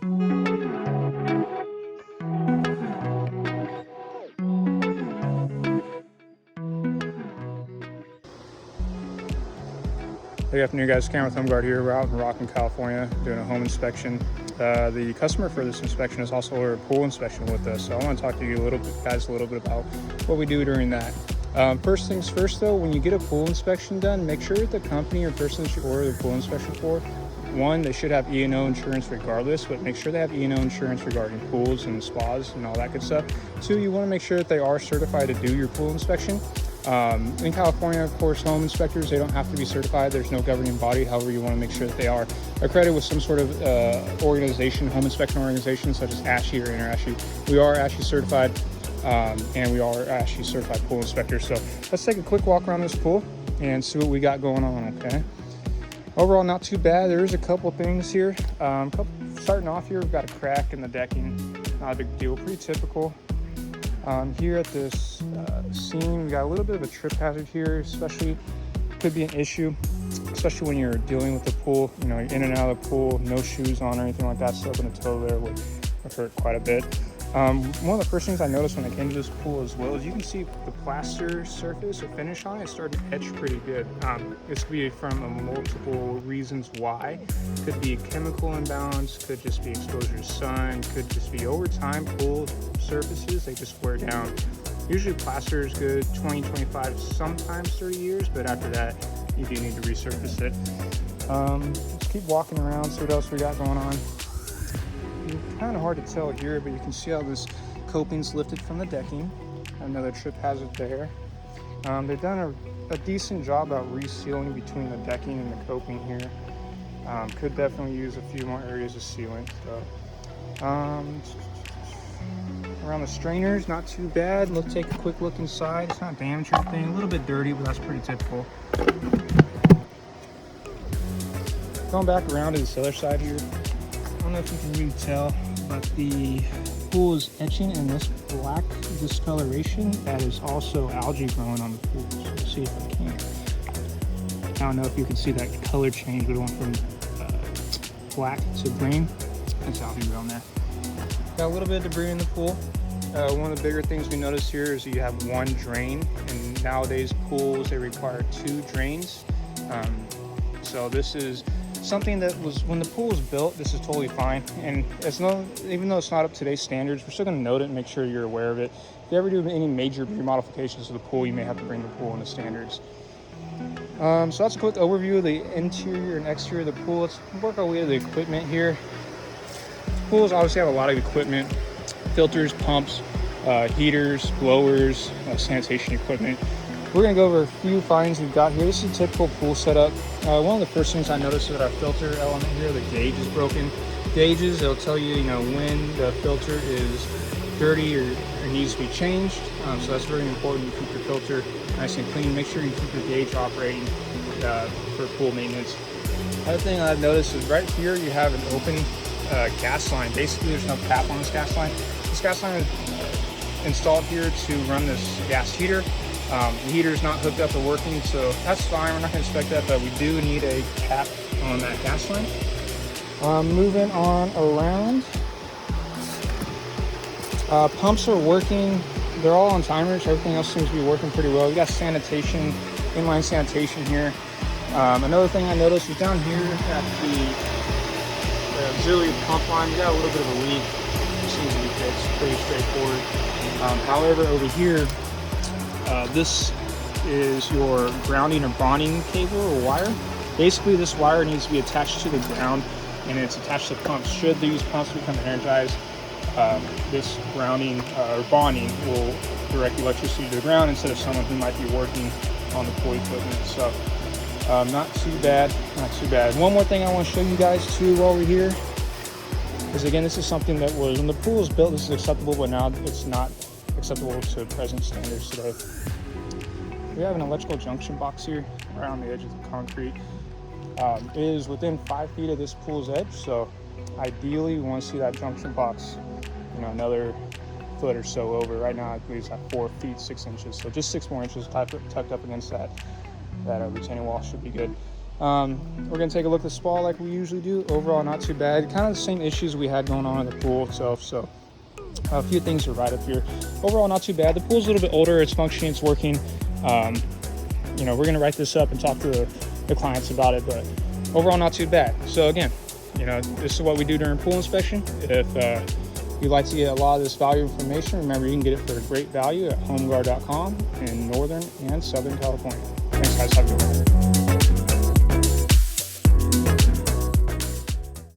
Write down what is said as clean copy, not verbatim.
Good afternoon, guys. Cam with HomeGuard here. We're out in Rocklin, California, doing a home inspection. The customer for this inspection is also a pool inspection with us, so I want to talk to you guys a little bit about what we do during that. First things first, though, when you get a pool inspection done, make sure that the company or person that you order the pool inspection for, one, they should have E&O insurance regardless, but make sure they have E&O insurance regarding pools and spas and all that good stuff. Two, you want to make sure that they are certified to do your pool inspection. In California, of course, home inspectors, they don't have to be certified. There's no governing body. However, you want to make sure that they are accredited with some sort of organization, home inspection organization, such as ASHI or InterASHI. We are ASHI certified, and we are ASHI certified pool inspectors. So let's take a quick walk around this pool and see what we got going on, okay? Overall, not too bad. There is a couple things here. Starting off here, we've got a crack in the decking. Not a big deal, pretty typical. Here at this scene, we got a little bit of a trip hazard here, especially could be an issue, especially when you're dealing with the pool, you know, you're in and out of the pool, no shoes on or anything like that, stubbing a toe there would hurt quite a bit. One of the first things I noticed when I came to this pool as well is you can see the plaster surface or finish on it starting to etch pretty good. This could be from multiple reasons why. Could be chemical imbalance, could just be exposure to sun, could just be over time pool surfaces, they just wear down. Usually plaster is good 20, 25, sometimes 30 years, but after that you do need to resurface it. Let's keep walking around, see what else we got going on. Kind of hard to tell here, but you can see how this coping's lifted from the decking. Another trip hazard there. They've done a decent job about resealing between the decking and the coping here. Could definitely use a few more areas of sealing. So, around the strainers, not too bad. Let's take a quick look inside. It's not damaged or anything. A little bit dirty, but that's pretty typical. Going back around to this other side here. I don't know if you can really tell, but the pool is etching in this black discoloration that is also algae growing on the pool. So let's see if I can. I don't know if you can see that color change, but it went from black to green. That's algae growing there. Got a little bit of debris in the pool. One of the bigger things we notice here is you have one drain, and nowadays pools, they require 2 drains. So this is something that was, when the pool was built, this is totally fine. And it's no, even though it's not up to today's standards, we're still gonna note it and make sure you're aware of it. If you ever do any major remodifications to the pool, you may have to bring the pool into standards. So that's a quick overview of the interior and exterior of the pool. Let's work our way to the equipment here. Pools obviously have a lot of equipment, filters, pumps, heaters, blowers, sanitation equipment. We're gonna go over a few finds we've got here. This is a typical pool setup. One of the first things I noticed is that our filter element here, the gauge is broken. Gauges, it'll tell you, when the filter is dirty or needs to be changed. So that's very important. You keep your filter nice and clean. Make sure you keep your gauge operating for pool maintenance. Other thing I've noticed is right here you have an open gas line. Basically, there's no cap on this gas line. This gas line is installed here to run this gas heater. The heater is not hooked up or working, so that's fine. We're not going to inspect that, but we do need a cap on that gas line. Moving on around. Pumps are working. They're all on timers. Everything else seems to be working pretty well. You got sanitation, inline sanitation here. Another thing I noticed is down here at the auxiliary pump line, we got a little bit of a leak. It seems to be fixed. Pretty straightforward. However, over here, this is your grounding or bonding cable or wire. Basically, this wire needs to be attached to the ground, and it's attached to pumps. Should these pumps become energized, this grounding or bonding will direct electricity to the ground instead of someone who might be working on the pool equipment. So not too bad, not too bad. One more thing I want to show you guys too while we're here is, again, this is something that was, when the pool was built, this is acceptable, but now it's not acceptable to present standards today. We have an electrical junction box here right on the edge of the concrete. It is within 5 feet of this pool's edge, so ideally we want to see that junction box, another foot or so over. Right now I believe it's at 4 feet 6 inches, so just 6 more inches tucked up against that retaining wall should be good. We're going to take a look at the spa like we usually do. Overall, not too bad. Kind of the same issues we had going on in the pool itself. So a few things are right up here. Overall, not too bad. The pool's a little bit older. It's functioning. It's working. We're going to write this up and talk to the clients about it. But overall, not too bad. So again, this is what we do during pool inspection. If you'd like to get a lot of this value information, remember you can get it for a great value at HomeGuard.com in Northern and Southern California. Thanks, guys. Have a good one.